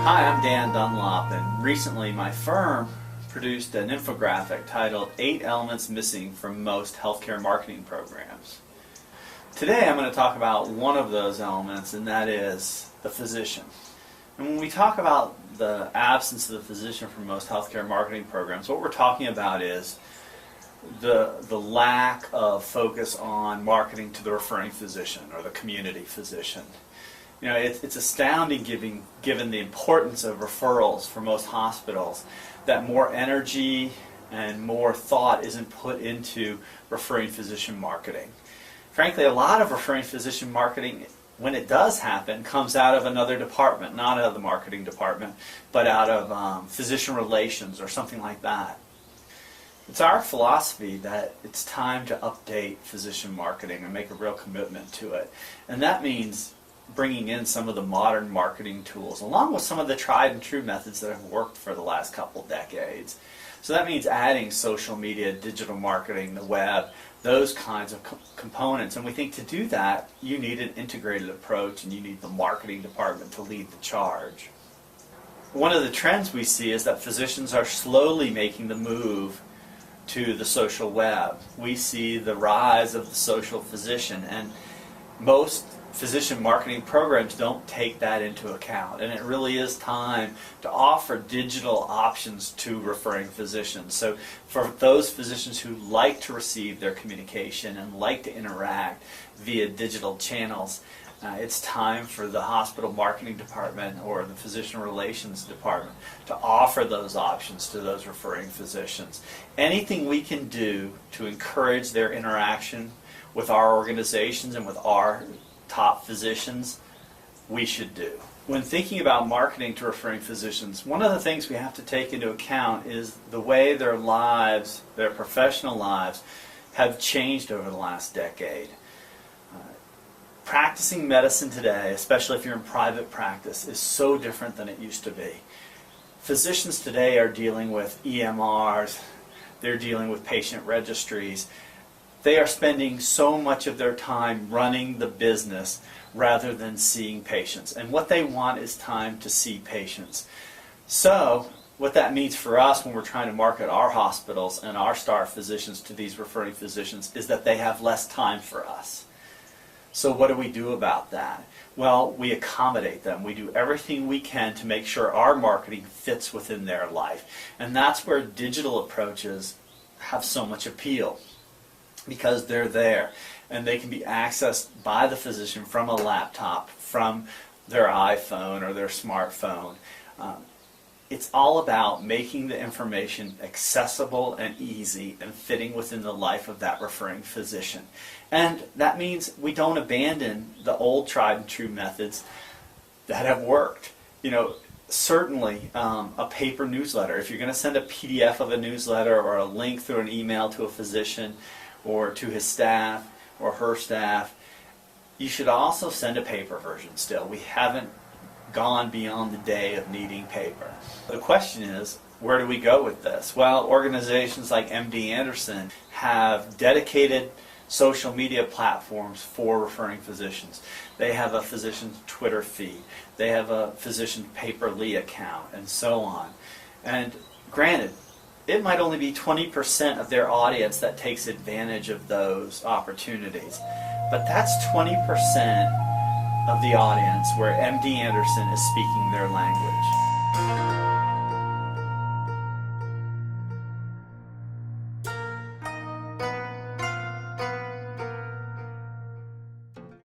Hi, I'm Dan Dunlop, and recently my firm produced an infographic titled 8 Elements Missing from Most Healthcare Marketing Programs. Today I'm going to talk about one of those elements, and that is the physician. And when we talk about the absence of the physician from most healthcare marketing programs, what we're talking about is the lack of focus on marketing to the referring physician or the community physician. You know, it's astounding given the importance of referrals for most hospitals that more energy and more thought isn't put into referring physician marketing. Frankly, a lot of referring physician marketing, when it does happen, comes out of another department, not out of the marketing department, but out of physician relations or something like that. It's our philosophy that it's time to update physician marketing and make a real commitment to it. And that means bringing in some of the modern marketing tools, along with some of the tried and true methods that have worked for the last couple decades. So that means adding social media, digital marketing, the web, those kinds of components. And we think to do that, you need an integrated approach and you need the marketing department to lead the charge. One of the trends we see is that physicians are slowly making the move to the social web. We see the rise of the social physician, and most physician marketing programs don't take that into account, and it really is time to offer digital options to referring physicians. So for those physicians who like to receive their communication and like to interact via digital channels, it's time for the hospital marketing department or the physician relations department to offer those options to those referring physicians. Anything we can do to encourage their interaction with our organizations and with our top physicians, we should do. When thinking about marketing to referring physicians, one of the things we have to take into account is the way their lives, their professional lives, have changed over the last decade. Practicing medicine today, especially if you're in private practice, is so different than it used to be. Physicians today are dealing with EMRs, they're dealing with patient registries. They are spending so much of their time running the business rather than seeing patients. And what they want is time to see patients. So what that means for us when we're trying to market our hospitals and our star physicians to these referring physicians is that they have less time for us. So what do we do about that? Well, we accommodate them. We do everything we can to make sure our marketing fits within their life. And that's where digital approaches have so much appeal, because they're there and they can be accessed by the physician from a laptop, from their iPhone or their smartphone. It's all about making the information accessible and easy and fitting within the life of that referring physician. And that means we don't abandon the old tried and true methods that have worked. You know, certainly a paper newsletter. If you're going to send a PDF of a newsletter or a link through an email to a physician or to his staff or her staff, you should also send a paper version still. We haven't gone beyond the day of needing paper. The question is, where do we go with this? Well, organizations like MD Anderson have dedicated social media platforms for referring physicians. They have a physician's Twitter feed. They have a physician Paper.ly account, and so on. And granted, it might only be 20% of their audience that takes advantage of those opportunities. But that's 20% of the audience where MD Anderson is speaking their language.